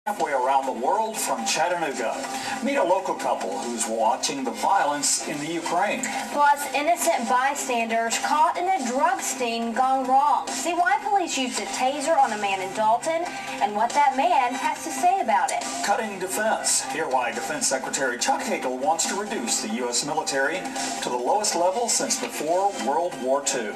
Halfway around the world from Chattanooga. Meet a local couple who's watching the violence in the Ukraine. Plus, innocent bystanders caught in a drug sting gone wrong. See why police used a taser on a man in Dalton and what that man has to say about it. Cutting defense. Hear why Defense Secretary Chuck Hagel wants to reduce the U.S. military to the lowest level since before World War II.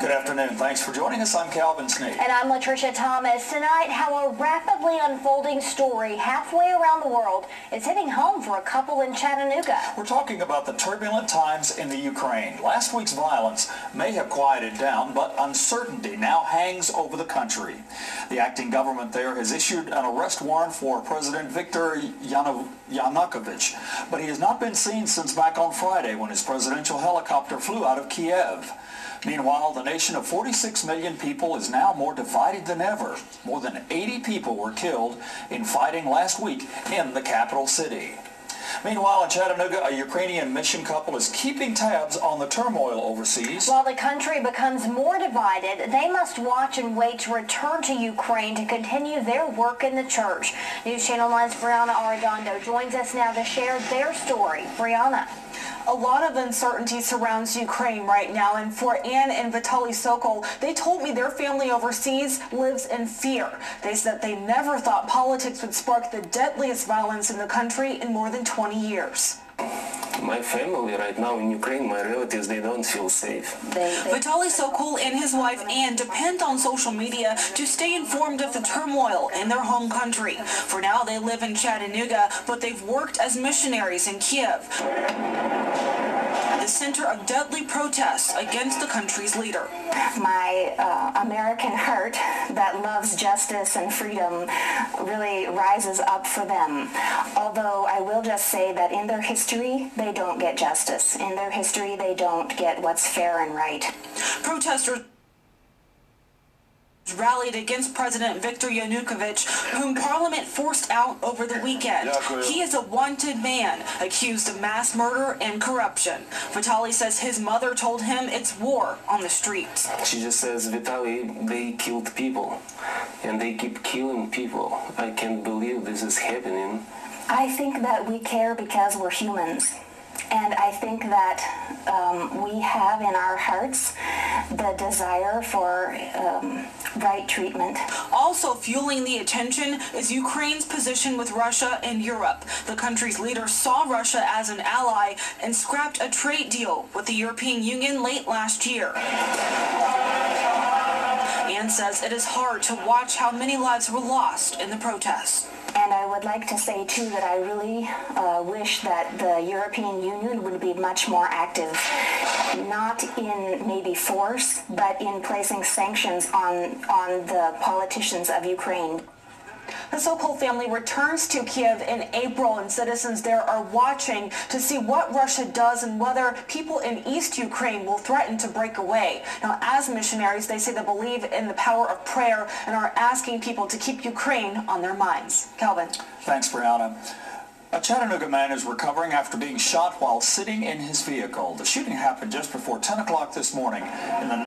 Good afternoon. Thanks for joining us. I'm Calvin Sneed. And I'm Latricia Thomas. Tonight, how a rapidly unfolding story halfway around the world is hitting home for a couple in Chattanooga. We're talking about the turbulent times in the Ukraine. Last week's violence may have quieted down, but uncertainty now hangs over the country. The acting government there has issued an arrest warrant for President Viktor Yanukovych, but he has not been seen since back on Friday when his presidential helicopter flew out of Kiev. Meanwhile, the nation of 46 million people is now more divided than ever. More than 80 people were killed in fighting last week in the capital city. Meanwhile, in Chattanooga, a Ukrainian mission couple is keeping tabs on the turmoil overseas. While the country becomes more divided, they must watch and wait to return to Ukraine to continue their work in the church. News Channel 9's Brianna Arredondo joins us now to share their story. Brianna. A lot of uncertainty surrounds Ukraine right now, and for Ann and Vitaly Sokol, they told me their family overseas lives in fear. They said they never thought politics would spark the deadliest violence in the country in more than 20 years. My family right now in Ukraine, my relatives, they don't feel safe. Vitaly Sokol and his wife Ann depend on social media to stay informed of the turmoil in their home country. For now, they live in Chattanooga, but they've worked as missionaries in Kiev, the center of deadly protests against the country's leader. My American heart that loves justice and freedom really rises up for them. Although I will just say that in their history, they don't get justice. In their history, they don't get what's fair and right. Protesters rallied against President Viktor Yanukovych, whom Parliament forced out over the weekend. He is a wanted man, accused of mass murder and corruption. Vitaly says his mother told him it's war on the streets. She just says, Vitaly, they killed people, and they keep killing people. I can't believe this is happening. I think that we care because we're humans. And I think that we have in our hearts the desire for right treatment. Also fueling the attention is Ukraine's position with Russia and Europe. The country's leader saw Russia as an ally and scrapped a trade deal with the European Union late last year. Ann says it is hard to watch how many lives were lost in the protests. And I would like to say, too, that I really wish that the European Union would be much more active, not in maybe force, but in placing sanctions on the politicians of Ukraine. The Sokol family returns to Kiev in April, and citizens there are watching to see what Russia does and whether people in East Ukraine will threaten to break away. Now, as missionaries, they say they believe in the power of prayer and are asking people to keep Ukraine on their minds. Calvin. Thanks, Brianna. A Chattanooga man is recovering after being shot while sitting in his vehicle. The shooting happened just before 10 o'clock this morning in the